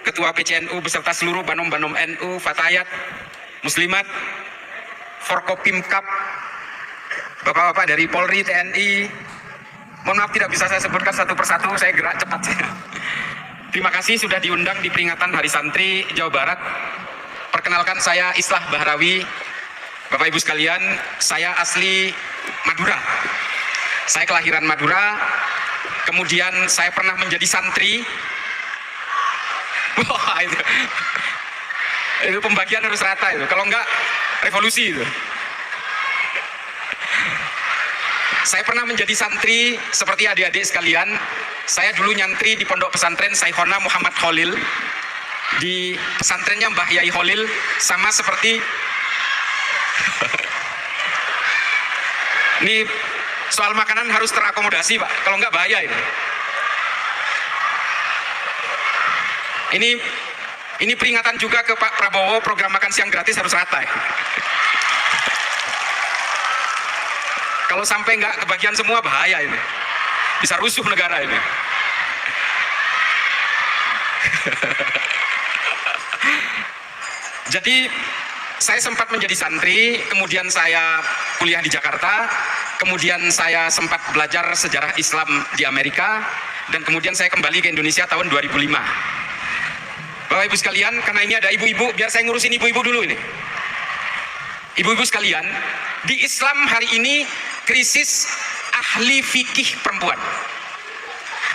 Ketua PCNU beserta seluruh Banom-Banom NU, Fatayat, Muslimat, Forkopimkap, Bapak-bapak dari Polri, TNI. Mohon maaf tidak bisa saya sebutkan satu persatu, saya gerak cepat. Terima kasih sudah diundang di peringatan Hari Santri Jawa Barat. Perkenalkan, saya Islah Bahrawi. Bapak Ibu sekalian, saya asli Madura. Saya kelahiran Madura. Kemudian saya pernah menjadi santri. Wah, itu pembagian harus rata itu. Kalau enggak, revolusi itu. Saya pernah menjadi santri seperti adik-adik sekalian. Saya dulu nyantri di pondok pesantren Saikhona Muhammad Khalil. Di pesantrennya Mbah Yai Khalil, sama seperti ini. Soal makanan harus terakomodasi, Pak. Kalau enggak bahaya ini. Ini peringatan juga ke Pak Prabowo, program makan siang gratis harus rata ya. Kalau sampai nggak kebagian semua bahaya ini. Bisa rusuh negara ini. Jadi saya sempat menjadi santri, kemudian saya kuliah di Jakarta, kemudian saya sempat belajar sejarah Islam di Amerika, dan kemudian saya kembali ke Indonesia tahun 2005. Bapak Ibu sekalian, karena ini ada ibu-ibu, biar saya ngurusin ibu-ibu dulu ini. Ibu-ibu sekalian, di Islam hari ini krisis ahli fikih perempuan.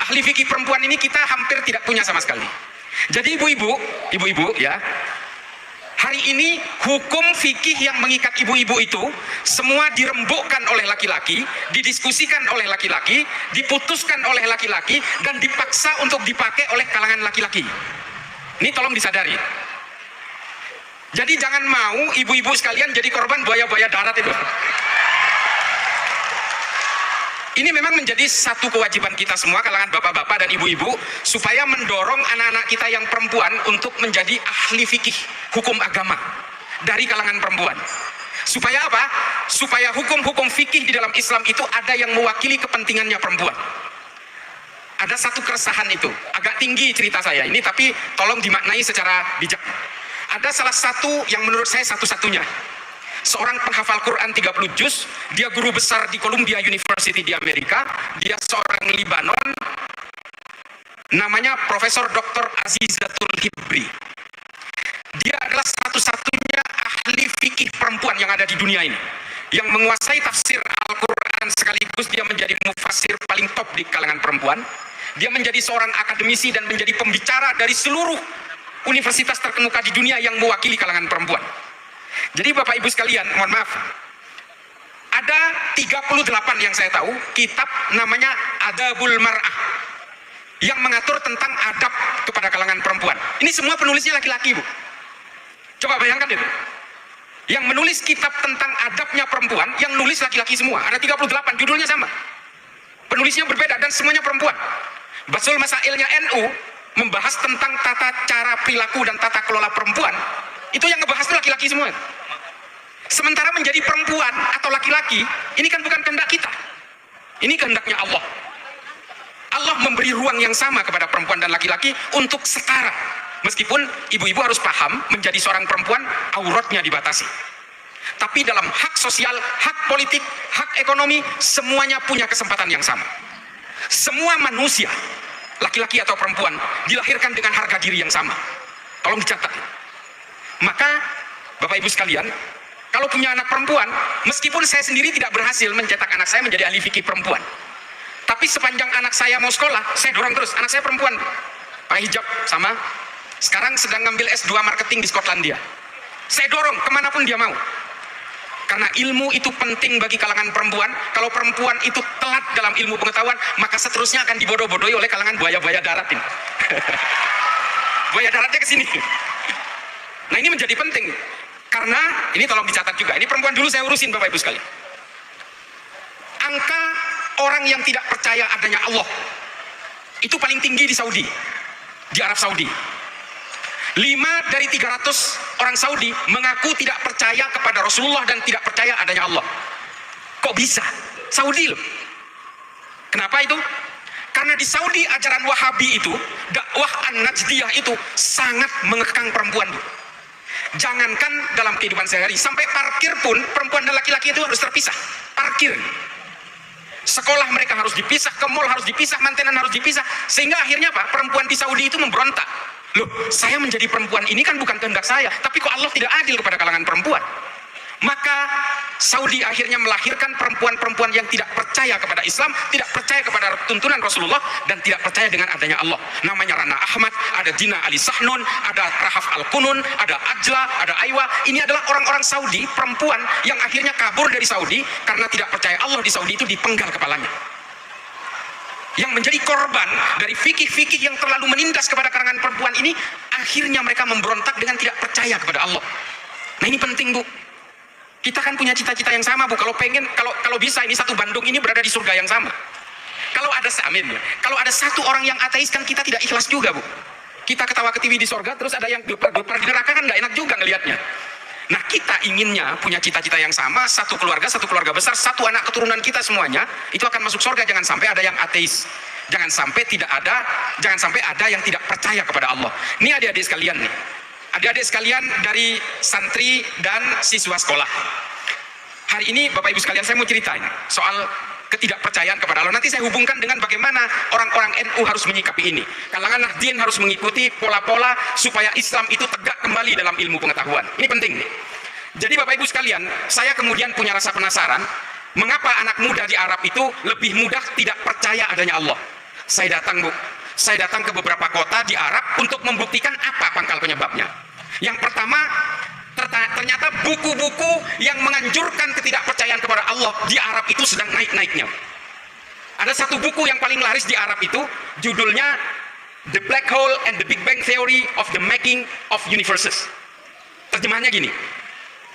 Ahli fikih perempuan ini kita hampir tidak punya sama sekali. Jadi ibu-ibu ya, hari ini hukum fikih yang mengikat ibu-ibu itu semua dirembukkan oleh laki-laki, didiskusikan oleh laki-laki, diputuskan oleh laki-laki, dan dipaksa untuk dipakai oleh kalangan laki-laki. Ini tolong disadari. Jadi jangan mau ibu-ibu sekalian jadi korban buaya-buaya darat itu. Ini memang menjadi satu kewajiban kita semua, kalangan bapak-bapak dan ibu-ibu, supaya mendorong anak-anak kita yang perempuan untuk menjadi ahli fikih hukum agama dari kalangan perempuan. Supaya apa? Supaya hukum-hukum fikih di dalam Islam itu ada yang mewakili kepentingannya perempuan. Ada satu keresahan itu, agak tinggi cerita saya ini, tapi tolong dimaknai secara bijak. Ada salah satu yang menurut saya satu-satunya, seorang penghafal Quran 30 juz, dia guru besar di Columbia University di Amerika, dia seorang Libanon, namanya Profesor Dr. Azizatul Hibri. Dia adalah satu-satunya ahli fikih perempuan yang ada di dunia ini, yang menguasai tafsir Al-Quran sekaligus dia menjadi mufassir paling top di kalangan perempuan. Dia menjadi seorang akademisi dan menjadi pembicara dari seluruh universitas terkemuka di dunia yang mewakili kalangan perempuan. Jadi Bapak Ibu sekalian, mohon maaf, ada 38 yang saya tahu kitab namanya Adabul Mar'ah yang mengatur tentang adab kepada kalangan perempuan. Ini semua penulisnya laki-laki, Bu. Coba bayangkan itu. Yang menulis kitab tentang adabnya perempuan, yang nulis laki-laki semua. Ada 38, judulnya sama. Penulisnya berbeda dan semuanya perempuan. Basul Masailnya NU membahas tentang tata cara perilaku dan tata kelola perempuan. Itu yang ngebahas itu laki-laki semua. Sementara menjadi perempuan atau laki-laki, ini kan bukan kehendak kita. Ini kehendaknya Allah. Allah memberi ruang yang sama kepada perempuan dan laki-laki untuk setara. Meskipun ibu-ibu harus paham, menjadi seorang perempuan, auratnya dibatasi. Tapi dalam hak sosial, hak politik, hak ekonomi, semuanya punya kesempatan yang sama. Semua manusia, laki-laki atau perempuan, dilahirkan dengan harga diri yang sama. Tolong dicatat. Maka, Bapak Ibu sekalian, kalau punya anak perempuan, meskipun saya sendiri tidak berhasil mencetak anak saya menjadi ahli fikih perempuan, tapi sepanjang anak saya mau sekolah, saya dorong terus. Anak saya perempuan, pakai hijab, sama. Sekarang sedang ngambil S2 marketing di Skotlandia. Saya dorong kemanapun dia mau. Karena ilmu itu penting bagi kalangan perempuan. Kalau perempuan itu telat dalam ilmu pengetahuan, maka seterusnya akan dibodoh-bodohi oleh kalangan buaya-buaya darat ini. Buaya daratnya ke sini. Nah, ini menjadi penting. Karena, ini tolong dicatat juga. Ini perempuan dulu saya urusin, Bapak Ibu sekalian. Angka orang yang tidak percaya adanya Allah, itu paling tinggi di Saudi. Di Arab Saudi. 5 dari 300 orang Saudi mengaku tidak percaya kepada Rasulullah dan tidak percaya adanya Allah. Kok bisa? Saudi loh. Kenapa itu? Karena di Saudi ajaran Wahabi itu, dakwah An-Najdiyah itu sangat mengekang perempuan. Jangankan dalam kehidupan sehari, sampai parkir pun perempuan dan laki-laki itu harus terpisah. Parkir. Sekolah mereka harus dipisah, ke mall harus dipisah, mantenan harus dipisah. Sehingga akhirnya apa? Perempuan di Saudi itu memberontak. Loh, saya menjadi perempuan ini kan bukan kehendak saya, tapi kok Allah tidak adil kepada kalangan perempuan? Maka Saudi akhirnya melahirkan perempuan-perempuan yang tidak percaya kepada Islam, tidak percaya kepada tuntunan Rasulullah, dan tidak percaya dengan adanya Allah. Namanya Rana Ahmad, ada Dina Ali Sahnun, ada Rahaf Al-Kunun, ada Ajla, ada Aiwa. Ini adalah orang-orang Saudi, perempuan yang akhirnya kabur dari Saudi karena tidak percaya Allah. Di Saudi itu dipenggal kepalanya. Yang menjadi korban dari fikih-fikih yang terlalu menindas kepada kalangan perempuan ini, akhirnya mereka memberontak dengan tidak percaya kepada Allah. Nah, ini penting, Bu. Kita kan punya cita-cita yang sama, Bu. Kalau pengen, kalau bisa ini satu Bandung ini berada di surga yang sama. Kalau ada amin ya. Kalau ada satu orang yang ateis kan kita tidak ikhlas juga, Bu. Kita ketawa ketiwi di surga, terus ada yang gelepar-gelepar di neraka kan nggak enak juga ngelihatnya. Nah, kita inginnya punya cita-cita yang sama, satu keluarga besar, satu anak keturunan kita semuanya itu akan masuk surga. Jangan sampai ada yang ateis. Jangan sampai ada yang tidak percaya kepada Allah. Ini adik-adik sekalian nih. Adik-adik sekalian dari santri dan siswa sekolah. Hari ini Bapak Ibu sekalian saya mau ceritain soal ketidakpercayaan kepada Allah. Nanti saya hubungkan dengan bagaimana orang-orang NU harus menyikapi ini. Kalangan Nahdien harus mengikuti pola-pola supaya Islam itu tegak kembali dalam ilmu pengetahuan. Ini penting nih. Jadi Bapak Ibu sekalian, saya kemudian punya rasa penasaran, mengapa anak muda di Arab itu lebih mudah tidak percaya adanya Allah. Saya datang ke beberapa kota di Arab untuk membuktikan apa pangkal penyebabnya. Yang pertama, ternyata buku-buku yang menganjurkan ketidakpercayaan kepada Allah di Arab itu sedang naik-naiknya. Ada satu buku yang paling laris di Arab itu, judulnya The Black Hole and the Big Bang Theory of the Making of Universes. Terjemahannya gini,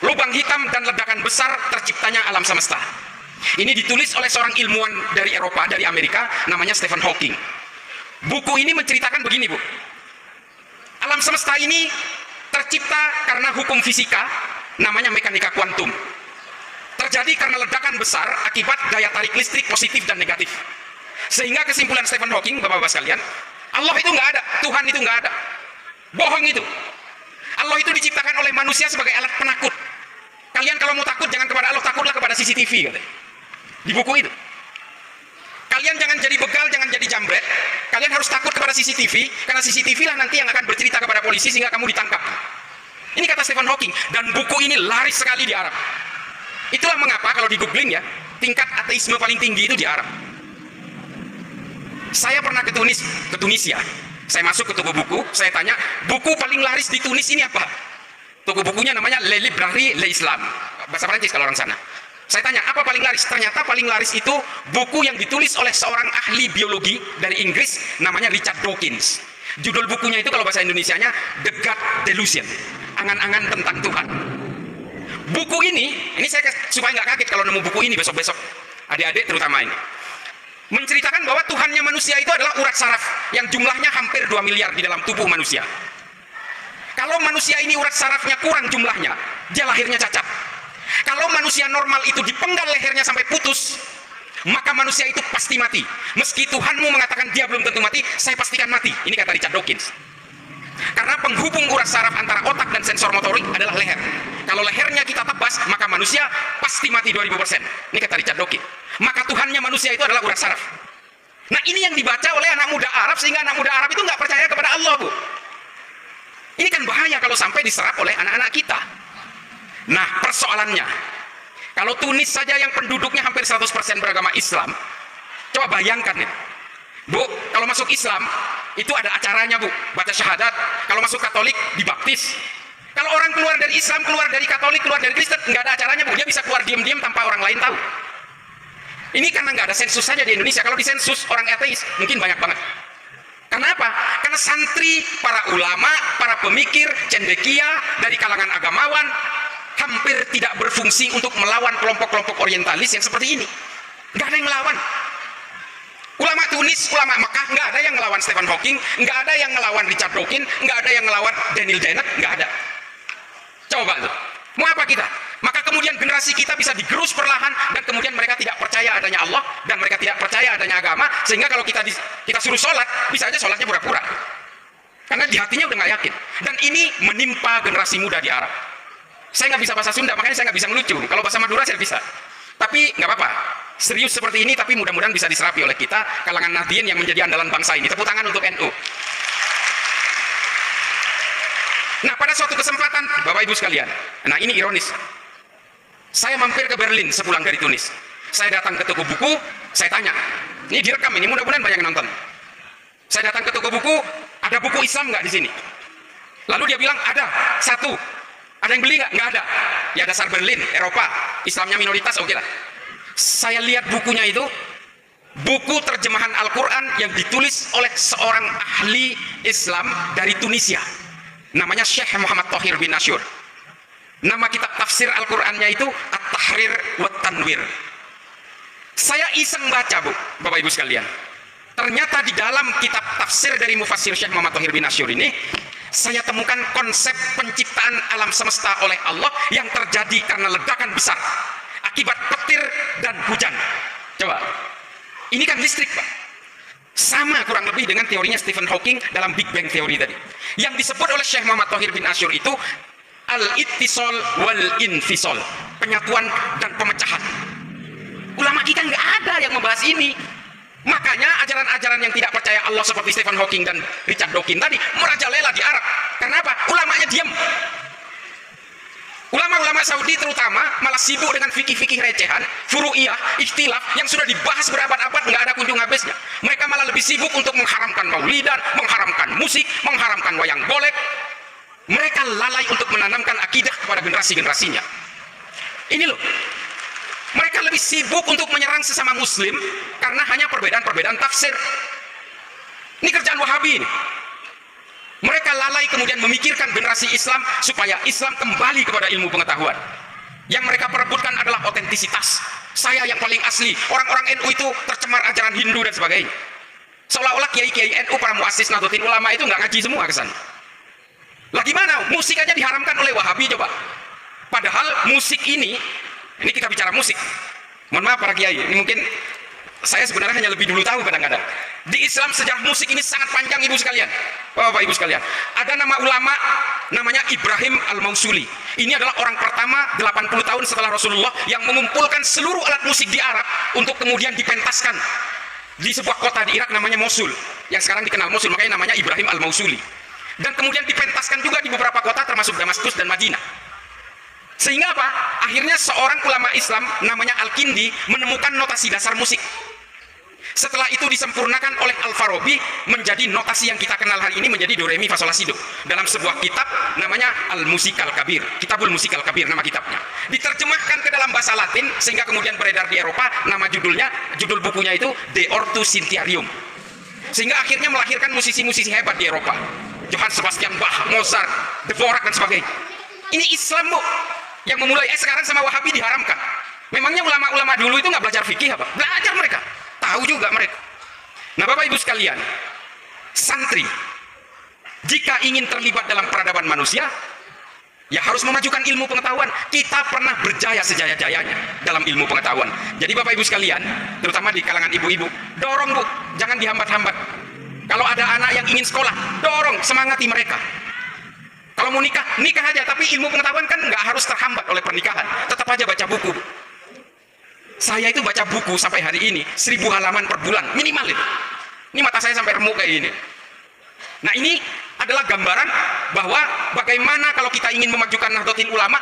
lubang hitam dan ledakan besar terciptanya alam semesta. Ini ditulis oleh seorang ilmuwan dari Eropa, dari Amerika, namanya Stephen Hawking. Buku ini menceritakan begini, Bu. Alam semesta ini tercipta karena hukum fisika, namanya mekanika kuantum. Terjadi karena ledakan besar akibat daya tarik listrik positif dan negatif. Sehingga kesimpulan Stephen Hawking, Bapak-Bapak sekalian, Allah itu nggak ada, Tuhan itu nggak ada. Bohong itu. Allah itu diciptakan oleh manusia sebagai alat penakut. Kalian kalau mau takut, jangan kepada Allah, takutlah kepada CCTV, katanya. Di buku itu. Kalian jangan jadi begal, jangan jadi jambret. Kalian harus takut kepada CCTV, karena CCTV lah nanti yang akan bercerita kepada polisi sehingga kamu ditangkap. Ini kata Stephen Hawking, dan buku ini laris sekali di Arab. Itulah mengapa kalau di googling ya, tingkat ateisme paling tinggi itu di Arab. Saya pernah ke Tunisia. Saya masuk ke toko buku, saya tanya, buku paling laris di Tunis ini apa? Toko bukunya namanya Le Librairie l'Islam, bahasa Prancis kalau orang sana. Saya tanya, apa paling laris? Ternyata paling laris itu buku yang ditulis oleh seorang ahli biologi dari Inggris, namanya Richard Dawkins. Judul bukunya itu kalau bahasa Indonesianya The God Delusion, angan-angan tentang Tuhan. Buku ini saya supaya nggak kaget kalau nemu buku ini besok-besok, adik-adik terutama ini, menceritakan bahwa Tuhannya manusia itu adalah urat saraf yang jumlahnya hampir 2 miliar di dalam tubuh manusia. Kalau manusia ini urat sarafnya kurang jumlahnya, dia lahirnya cacat. Kalau manusia normal itu dipenggal lehernya sampai putus, maka manusia itu pasti mati. Meski Tuhanmu mengatakan dia belum tentu mati, saya pastikan mati. Ini kata Richard Dawkins. Karena penghubung urat saraf antara otak dan sensor motorik adalah leher. Kalau lehernya kita tebas, maka manusia pasti mati 2000%. Ini kata Richard Dawkins. Maka Tuhannya manusia itu adalah urat saraf. Nah, ini yang dibaca oleh anak muda Arab, sehingga anak muda Arab itu nggak percaya kepada Allah, Bu. Ini kan bahaya kalau sampai diserap oleh anak-anak kita. Nah, persoalannya, kalau Tunis saja yang penduduknya hampir 100% beragama Islam, coba bayangkan ya, Bu, kalau masuk Islam, itu ada acaranya, Bu, baca syahadat. Kalau masuk Katolik, dibaptis. Kalau orang keluar dari Islam, keluar dari Katolik, keluar dari Kristen, nggak ada acaranya, Bu. Dia bisa keluar diam-diam tanpa orang lain tahu. Ini karena nggak ada sensus saja di Indonesia. Kalau di sensus orang ateis, mungkin banyak banget. Kenapa? Karena santri, para ulama, para pemikir, cendekia, dari kalangan agamawan, hampir tidak berfungsi untuk melawan kelompok-kelompok orientalis yang seperti ini. Nggak ada yang melawan. Ulama Tunis, ulama Mekah, nggak ada yang melawan Stephen Hawking, nggak ada yang melawan Richard Dawkins, nggak ada yang melawan Daniel Dennett, nggak ada. Coba tuh, mau apa kita? Maka kemudian generasi kita bisa digerus perlahan, dan kemudian mereka tidak percaya adanya Allah, dan mereka tidak percaya adanya agama, sehingga kalau kita suruh sholat, bisa aja sholatnya pura-pura, karena di hatinya udah nggak yakin. Dan ini menimpa generasi muda di Arab. Saya nggak bisa bahasa Sunda, makanya saya nggak bisa ngelucu. Kalau bahasa Madura saya bisa, tapi nggak apa-apa. Serius seperti ini, tapi mudah-mudahan bisa diserapi oleh kita, kalangan Nahdien yang menjadi andalan bangsa ini. Tepuk tangan untuk NU. Nah, pada suatu kesempatan, Bapak Ibu sekalian, nah ini ironis, saya mampir ke Berlin sepulang dari Tunis. Saya datang ke toko buku, saya tanya, ini direkam, ini mudah-mudahan banyak yang nonton. Saya datang ke toko buku, ada buku Islam nggak di sini? Lalu dia bilang, ada, satu. Ada yang beli nggak? Nggak ada. Ya dasar Berlin, Eropa, Islamnya minoritas, oke lah. Saya lihat bukunya itu, buku terjemahan Al-Quran yang ditulis oleh seorang ahli Islam dari Tunisia. Namanya Syekh Muhammad Thohir bin Asyur. Nama kitab tafsir Al-Qurannya itu At-Tahrir wa Tanwir. Saya iseng baca, Bapak Ibu sekalian. Ternyata di dalam kitab tafsir dari mufassir Syekh Muhammad Thohir bin Asyur ini, saya temukan konsep penciptaan alam semesta oleh Allah yang terjadi karena ledakan besar akibat petir dan hujan. Coba, ini kan listrik, Pak. Sama kurang lebih dengan teorinya Stephen Hawking dalam Big Bang Theory tadi. Yang disebut oleh Syekh Muhammad Thohir bin Asyur itu al-ittisal wal-infisal, penyatuan dan pemecahan. Ulama kita nggak ada yang membahas ini. Makanya ajaran-ajaran yang tidak percaya Allah seperti Stephen Hawking dan Richard Dawkins tadi merajalela di Arab. Kenapa? Ulamanya diam. Ulama-ulama Saudi terutama malah sibuk dengan fikih-fikih recehan, furu'iyah, ikhtilaf yang sudah dibahas berabad-abad, nggak ada kunjung habisnya. Mereka malah lebih sibuk untuk mengharamkan maulidan, mengharamkan musik, mengharamkan wayang golek. Mereka lalai untuk menanamkan akidah kepada generasi-generasinya. Ini loh, mereka lebih sibuk untuk menyerang sesama muslim karena hanya perbedaan-perbedaan tafsir. Ini kerjaan Wahabi ini. Mereka lalai kemudian memikirkan generasi Islam supaya Islam kembali kepada ilmu pengetahuan. Yang mereka perebutkan adalah otentisitas. Saya yang paling asli. Orang-orang NU itu tercemar ajaran Hindu dan sebagainya. Seolah-olah kiai-kiai NU, para muassis Nahdlatul Ulama itu nggak ngaji semua ke sana. Lah gimana? Musik aja diharamkan oleh Wahabi coba. Padahal musik ini kita bicara musik. Mohon maaf para kiai, ini mungkin saya sebenarnya hanya lebih dulu tahu kadang-kadang. Di Islam sejarah musik ini sangat panjang, Ibu sekalian. Bapak Ibu sekalian. Ada nama ulama namanya Ibrahim Al-Mausuli. Ini adalah orang pertama 80 tahun setelah Rasulullah yang mengumpulkan seluruh alat musik di Arab untuk kemudian dipentaskan di sebuah kota di Irak namanya Mosul, yang sekarang dikenal Mosul, makanya namanya Ibrahim Al-Mausuli. Dan kemudian dipentaskan juga di beberapa kota termasuk Damaskus dan Madinah. Sehingga apa? Akhirnya seorang ulama Islam namanya Al-Kindi menemukan notasi dasar musik. Setelah itu disempurnakan oleh Al-Farabi menjadi notasi yang kita kenal hari ini, menjadi do re mi fa sol la si do, dalam sebuah kitab namanya Al-Musikal Kabir, Kitabul Musikal Kabir nama kitabnya. Diterjemahkan ke dalam bahasa Latin sehingga kemudian beredar di Eropa. Nama judul bukunya itu De Ortu Sintiarium. Sehingga akhirnya melahirkan musisi-musisi hebat di Eropa. Johann Sebastian Bach, Mozart, Dvorak dan sebagainya. Ini Islam, Bu, yang memulai. Sekarang sama Wahabi diharamkan. Memangnya ulama-ulama dulu itu nggak belajar fikih apa? Belajar mereka, tahu juga mereka. Nah, Bapak Ibu sekalian, santri jika ingin terlibat dalam peradaban manusia, ya harus memajukan ilmu pengetahuan. Kita pernah berjaya sejaya-jayanya dalam ilmu pengetahuan. Jadi Bapak Ibu sekalian, terutama di kalangan ibu-ibu, dorong, Bu, jangan dihambat-hambat. Kalau ada anak yang ingin sekolah, dorong, semangati mereka. Kalau mau nikah, nikah aja. Tapi ilmu pengetahuan kan nggak harus terhambat oleh pernikahan. Tetap aja baca buku. Saya itu baca buku sampai hari ini 1000 halaman per bulan minimal itu. Ini mata saya sampai remuk kayak gini. Nah, ini adalah gambaran bahwa bagaimana kalau kita ingin memajukan Nahdlatul Ulama,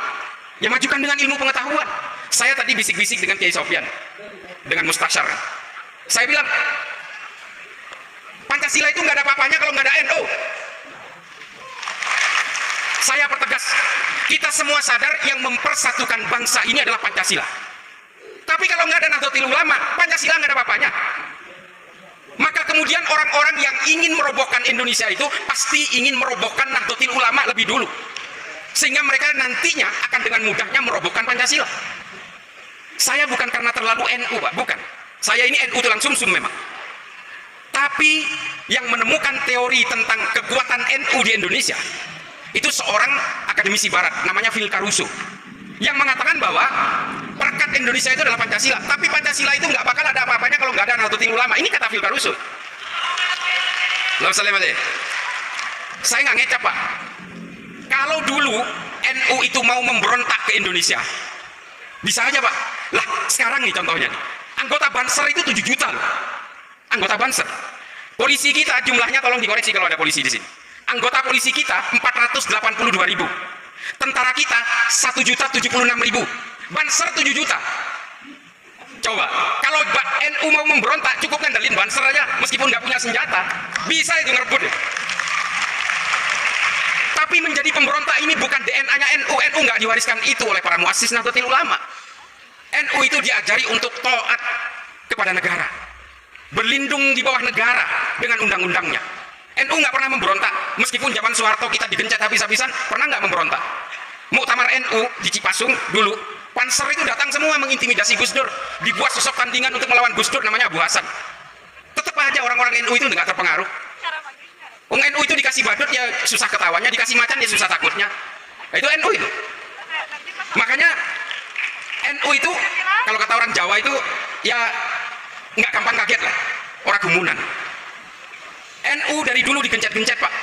ya majukan dengan ilmu pengetahuan. Saya tadi bisik-bisik dengan Kiai Sofyan, dengan Mustasyar. Saya bilang, Pancasila itu nggak ada apa-apanya kalau nggak ada NU. Saya pertegas, kita semua sadar yang mempersatukan bangsa ini adalah Pancasila. Tapi kalau nggak ada Nahdlatul Ulama, Pancasila nggak ada apa-apanya. Maka kemudian orang-orang yang ingin merobohkan Indonesia itu pasti ingin merobohkan Nahdlatul Ulama lebih dulu, sehingga mereka nantinya akan dengan mudahnya merobohkan Pancasila. Saya bukan karena terlalu NU, Pak, bukan. Saya ini NU tulang sumsum memang. Tapi yang menemukan teori tentang kekuatan NU di Indonesia itu seorang akademisi barat namanya Phil Caruso. yang mengatakan bahwa perekat Indonesia itu adalah Pancasila. Tapi Pancasila itu nggak bakal ada apa-apanya kalau nggak ada Nahdlatul Ulama. Ini kata Filkar Rusuh. Saya nggak ngecap, Pak. Kalau dulu NU itu mau memberontak ke Indonesia, bisa aja, Pak. Lah sekarang nih contohnya, anggota Banser itu 7 juta loh. Anggota Banser. Polisi kita jumlahnya, tolong dikoreksi kalau ada polisi di sini. Anggota polisi kita 482.000. Tentara kita 1.076.000. Banser 7 juta. Coba, kalau NU mau memberontak, cukup ngandelin Banser aja, meskipun nggak punya senjata, bisa itu ngerebut. Tapi menjadi pemberontak ini bukan DNA-nya NU. NU nggak diwariskan itu oleh para muassis Nahdlatul Ulama. NU itu diajari untuk taat kepada negara, berlindung di bawah negara dengan undang-undangnya. NU nggak pernah memberontak, meskipun zaman Soeharto kita digencet habis-habisan, pernah nggak memberontak? Muktamar NU di Cipasung dulu, Panser itu datang semua mengintimidasi Gus Dur, dibuat sosok tandingan untuk melawan Gus Dur namanya Abu Hasan. Tetap aja orang-orang NU itu nggak terpengaruh. NU itu dikasih badut ya susah ketawanya, dikasih macan ya susah takutnya. Nah, itu NU itu. Makanya NU itu kalau kata orang Jawa itu ya nggak gampang kaget lah, orang gumunan. NU dari dulu digencet-gencet, Pak.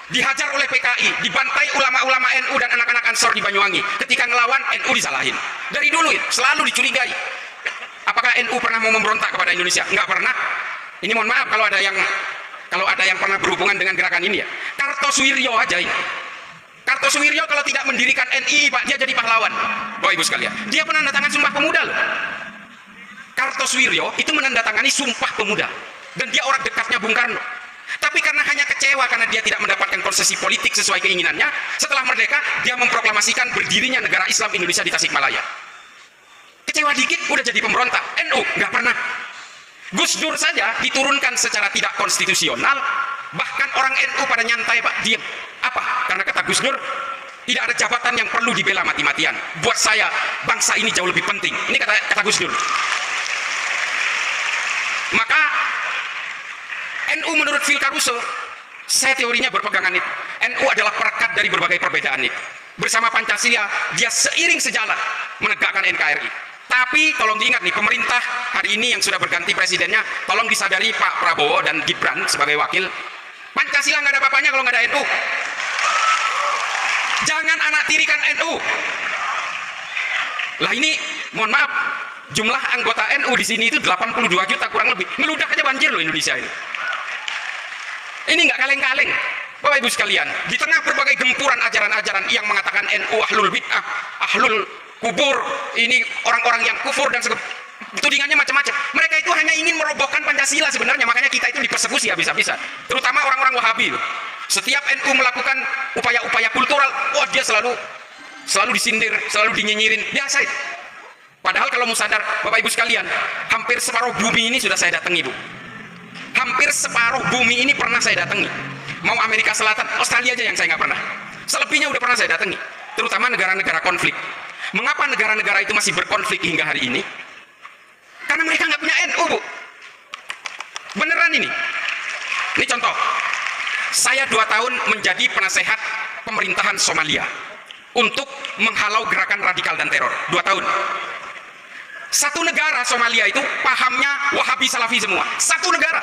Dihajar oleh PKI, dibantai ulama-ulama NU dan anak-anak Ansor di Banyuwangi. Ketika ngelawan, NU disalahin. Dari dulu selalu dicurigai. Apakah NU pernah mau memberontak kepada Indonesia? Nggak pernah. Ini mohon maaf kalau ada yang pernah berhubungan dengan gerakan ini ya. Kartosuwiryo aja ini. Kartosuwiryo kalau tidak mendirikan NI, Pak, dia jadi pahlawan. Bapak Ibu sekalian, dia penandatangan Sumpah Pemuda loh. Kartosuwiryo itu menandatangani Sumpah Pemuda, dan dia orang dekatnya Bung Karno. Tapi karena hanya kecewa karena dia tidak mendapatkan konsesi politik sesuai keinginannya, setelah merdeka dia memproklamasikan berdirinya negara Islam Indonesia di Tasikmalaya. Kecewa dikit udah jadi pemberontak. NU nggak pernah. Gus Dur saja diturunkan secara tidak konstitusional, bahkan orang NU pada nyantai, Pak, diam. Apa? Karena kata Gus Dur, tidak ada jabatan yang perlu dibela mati-matian. Buat saya bangsa ini jauh lebih penting. Ini kata Gus Dur. Maka NU menurut Filkar Rusuh, saya teorinya berpegangan itu. NU adalah perekat dari berbagai perbedaan itu. Bersama Pancasila, dia seiring sejalan menegakkan NKRI. Tapi tolong diingat nih, pemerintah hari ini yang sudah berganti presidennya, tolong disadari Pak Prabowo dan Gibran sebagai wakil, Pancasila nggak ada apa-apanya kalau nggak ada NU. Jangan anak tirikan NU. Lah ini, mohon maaf, jumlah anggota NU di sini itu 82 juta kurang lebih. Meludak aja banjir loh Indonesia ini. Ini nggak kaleng-kaleng, Bapak Ibu sekalian. Di tengah berbagai gempuran ajaran-ajaran yang mengatakan NU ahlul bid'ah, ahlul kubur, ini orang-orang yang kufur dan tudingannya macam-macam. Mereka itu hanya ingin merobohkan Pancasila sebenarnya, makanya kita itu dipersekusi habis-habisan. Terutama orang-orang Wahabi. Setiap NU melakukan upaya-upaya kultural, wah dia selalu disindir, selalu dinyinyirin, biasa itu. Padahal kalau mau sadar, Bapak Ibu sekalian, hampir separuh bumi ini sudah saya datangi, Bu. Hampir separuh bumi ini pernah saya datangi. Mau Amerika Selatan, Australia aja yang saya nggak pernah. Selebihnya udah pernah saya datangi. Terutama negara-negara konflik. Mengapa negara-negara itu masih berkonflik hingga hari ini? Karena mereka nggak punya NU, Bu. Beneran ini. Ini contoh. Saya 2 tahun menjadi penasehat pemerintahan Somalia untuk menghalau gerakan radikal dan teror. 2 tahun. Satu negara Somalia itu pahamnya Wahabi Salafi semua. Satu negara.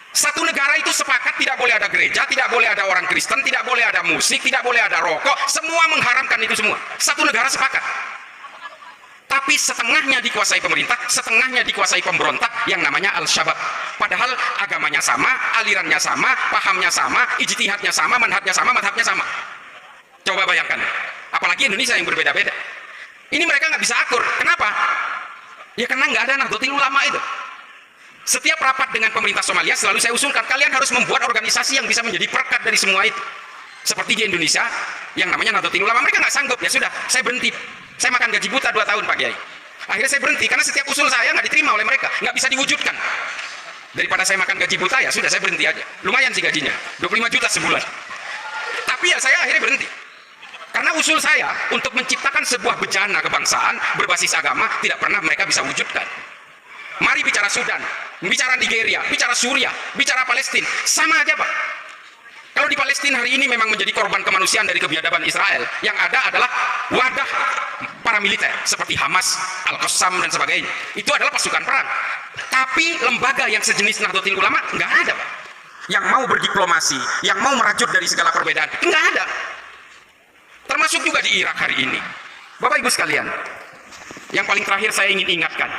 Satu negara itu sepakat tidak boleh ada gereja, tidak boleh ada orang Kristen, tidak boleh ada musik, tidak boleh ada rokok. Semua mengharamkan itu semua. Satu negara sepakat. Tapi setengahnya dikuasai pemerintah, setengahnya dikuasai pemberontak yang namanya Al-Syabab. Padahal agamanya sama, alirannya sama, pahamnya sama, ijtihadnya sama, manhajnya sama, madhabnya sama. Coba bayangkan. Apalagi Indonesia yang berbeda-beda. Ini mereka nggak bisa akur. Kenapa? Ya karena nggak ada Nahdlatul Ulama itu. Setiap rapat dengan pemerintah Somalia selalu saya usulkan, kalian harus membuat organisasi yang bisa menjadi perekat dari semua itu. Seperti di Indonesia yang namanya Nahdlatul Ulama, mereka nggak sanggup. Ya sudah, saya berhenti. Saya makan gaji buta 2 tahun, Pak Kiai. Akhirnya saya berhenti karena setiap usul saya nggak diterima oleh mereka, nggak bisa diwujudkan. Daripada saya makan gaji buta, ya sudah saya berhenti aja. Lumayan sih gajinya, 25 juta sebulan. Tapi ya saya akhirnya berhenti. Karena usul saya untuk menciptakan sebuah bejana kebangsaan berbasis agama tidak pernah mereka bisa wujudkan. Mari bicara Sudan, bicara Nigeria, bicara Suriah, bicara Palestina, sama aja, Pak. Kalau Kalau di Palestina hari ini memang menjadi korban kemanusiaan dari kebiadaban Israel, yang ada adalah wadah paramiliter seperti Hamas, Al-Qassam dan sebagainya. Itu adalah pasukan perang. Tapi lembaga yang sejenis Nahdlatul Ulama nggak ada, Pak. Yang mau berdiplomasi, yang mau merajut dari segala perbedaan, nggak ada. Termasuk juga di Irak hari ini. Bapak Ibu sekalian, yang paling terakhir saya ingin ingatkan,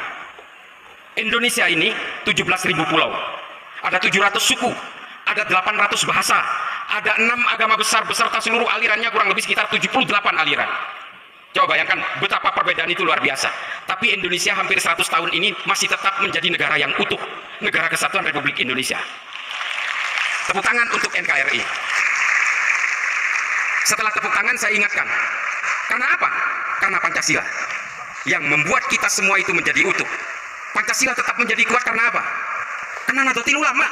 Indonesia ini 17.000 pulau, ada 700 suku, ada 800 bahasa, ada 6 agama besar beserta seluruh alirannya kurang lebih sekitar 78 aliran. Coba bayangkan betapa perbedaan itu luar biasa. Tapi Indonesia hampir 100 tahun ini masih tetap menjadi negara yang utuh, negara kesatuan Republik Indonesia. Tepuk tangan untuk NKRI. Setelah tepuk tangan saya ingatkan, karena apa? Karena Pancasila yang membuat kita semua itu menjadi utuh. Pancasila tetap menjadi kuat karena apa? Karena Nahdlatul Ulama.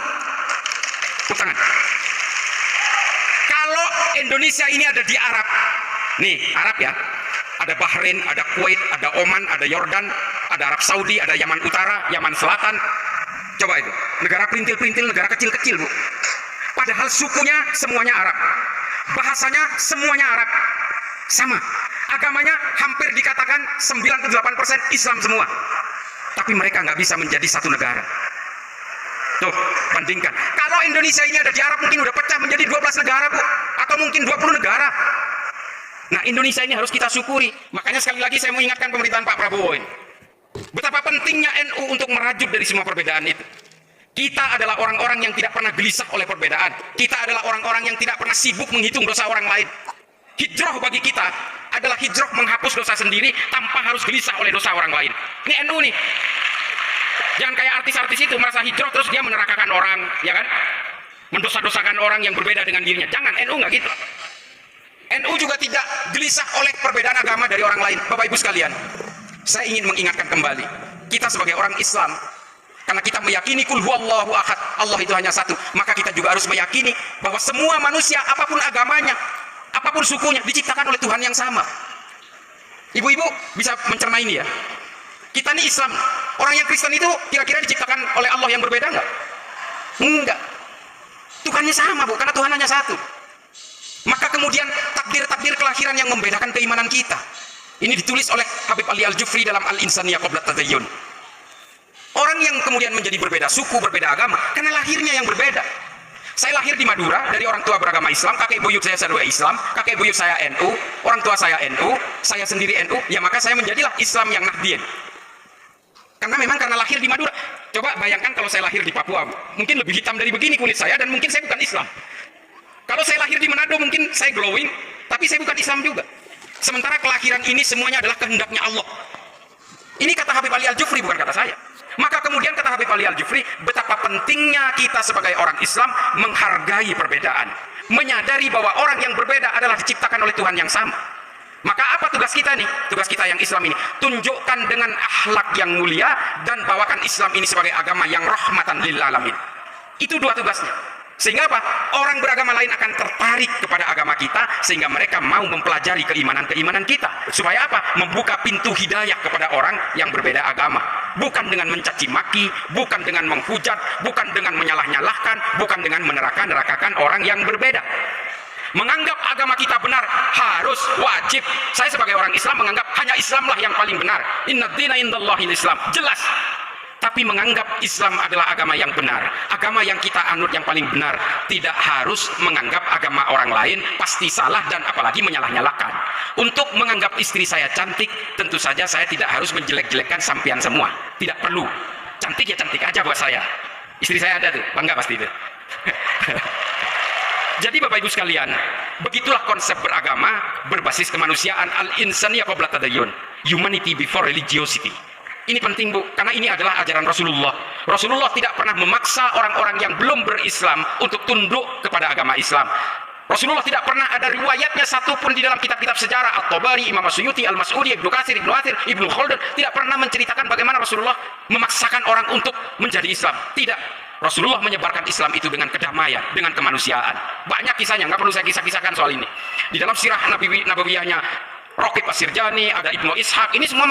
Tepuk tangan. Kalau Indonesia ini ada di Arab, nih Arab ya, ada Bahrain, ada Kuwait, ada Oman, ada Yordan, ada Arab Saudi, ada Yaman Utara, Yaman Selatan. Coba itu, negara perintil-perintil, negara kecil-kecil, Bu. Padahal sukunya semuanya Arab, bahasanya semuanya Arab, sama. Agamanya hampir dikatakan 98% Islam semua. Tapi mereka nggak bisa menjadi satu negara. Tuh, bandingkan. Kalau Indonesia ini ada di Arab, mungkin udah pecah menjadi 12 negara, Bu. Atau mungkin 20 negara. Nah, Indonesia ini harus kita syukuri. Makanya sekali lagi saya mau ingatkan pemerintahan Pak Prabowo ini. Betapa pentingnya NU untuk merajut dari semua perbedaan itu. Kita adalah orang-orang yang tidak pernah gelisah oleh perbedaan. Kita adalah orang-orang yang tidak pernah sibuk menghitung dosa orang lain. Hijrah bagi kita adalah hijrah menghapus dosa sendiri tanpa harus gelisah oleh dosa orang lain. Ini NU nih. Jangan kayak artis-artis itu merasa hijrah terus dia menerakakan orang, ya kan? Mendosa-dosakan orang yang berbeda dengan dirinya. Jangan, NU nggak gitu. NU juga tidak gelisah oleh perbedaan agama dari orang lain. Bapak Ibu sekalian, saya ingin mengingatkan kembali, kita sebagai orang Islam, karena kita meyakini kul huwallahu ahad, Allah itu hanya satu, maka kita juga harus meyakini bahwa semua manusia, apapun agamanya, apapun sukunya, diciptakan oleh Tuhan yang sama. Ibu-ibu bisa mencerna ini ya. Kita ini Islam, orang yang Kristen itu kira-kira diciptakan oleh Allah yang berbeda enggak? Enggak. Tuhannya sama, Bu, karena Tuhan hanya satu. Maka kemudian takdir-takdir kelahiran yang membedakan keimanan kita. Ini ditulis oleh Habib Ali Al-Jufri dalam Al-Insaniyah Qabla Tadayyun. Orang yang kemudian menjadi berbeda suku, berbeda agama, karena lahirnya yang berbeda. Saya lahir di Madura dari orang tua beragama Islam, kakek buyut saya sadua Islam, kakek buyut saya NU, orang tua saya NU, saya sendiri NU, ya maka saya menjadilah Islam yang Nahdien. Karena memang karena lahir di Madura. Coba bayangkan kalau saya lahir di Papua, mungkin lebih hitam dari begini kulit saya dan mungkin saya bukan Islam. Kalau saya lahir di Manado mungkin saya glowing, tapi saya bukan Islam juga. Sementara kelahiran ini semuanya adalah kehendaknya Allah. Ini kata Habib Ali Al-Jufri, bukan kata saya. Maka kemudian kata Habib Ali Al-Jufri, betapa pentingnya kita sebagai orang Islam menghargai perbedaan, menyadari bahwa orang yang berbeda adalah diciptakan oleh Tuhan yang sama. Maka apa tugas kita nih? Tugas kita yang Islam ini, tunjukkan dengan akhlak yang mulia dan bawakan Islam ini sebagai agama yang rahmatan lil alamin. Itu dua tugasnya. Sehingga apa? Orang beragama lain akan tertarik kepada agama kita, sehingga mereka mau mempelajari keimanan-keimanan kita. Supaya apa? Membuka pintu hidayah kepada orang yang berbeda agama. Bukan dengan mencaci maki, bukan dengan menghujat, bukan dengan menyalah-nyalahkan, bukan dengan meneraka-nerakakan orang yang berbeda. Menganggap agama kita benar harus wajib. Saya sebagai orang Islam menganggap hanya Islamlah yang paling benar. Inna dina indallahil Islam. Jelas. Tapi menganggap Islam adalah agama yang benar, agama yang kita anut yang paling benar, tidak harus menganggap agama orang lain pasti salah dan apalagi menyalah-nyalahkan. Untuk menganggap istri saya cantik, tentu saja saya tidak harus menjelek-jelekkan sampean semua. Tidak perlu. Cantik ya cantik aja buat saya. Istri saya ada tuh, bangga pasti itu. Jadi Bapak Ibu sekalian, begitulah konsep beragama berbasis kemanusiaan, al-insaniyah qabla tadayyun, humanity before religiosity. Ini penting, Bu, karena ini adalah ajaran Rasulullah. Rasulullah tidak pernah memaksa orang-orang yang belum berislam untuk tunduk kepada agama Islam. Rasulullah tidak pernah ada riwayatnya satupun di dalam kitab-kitab sejarah, At-Tabari, Imam Asyuyuti, Al-Mas'udi, Ibnu Katsir, Ibnu Athir, Ibnu Khaldun, tidak pernah menceritakan bagaimana Rasulullah memaksakan orang untuk menjadi Islam. Tidak. Rasulullah menyebarkan Islam itu dengan kedamaian, dengan kemanusiaan. Banyak kisahnya, nggak perlu saya kisah-kisahkan soal ini. Di dalam sirah Nabawiyahnya Raqib As-Sirjani, ada Ibnu Ishaq, ini semua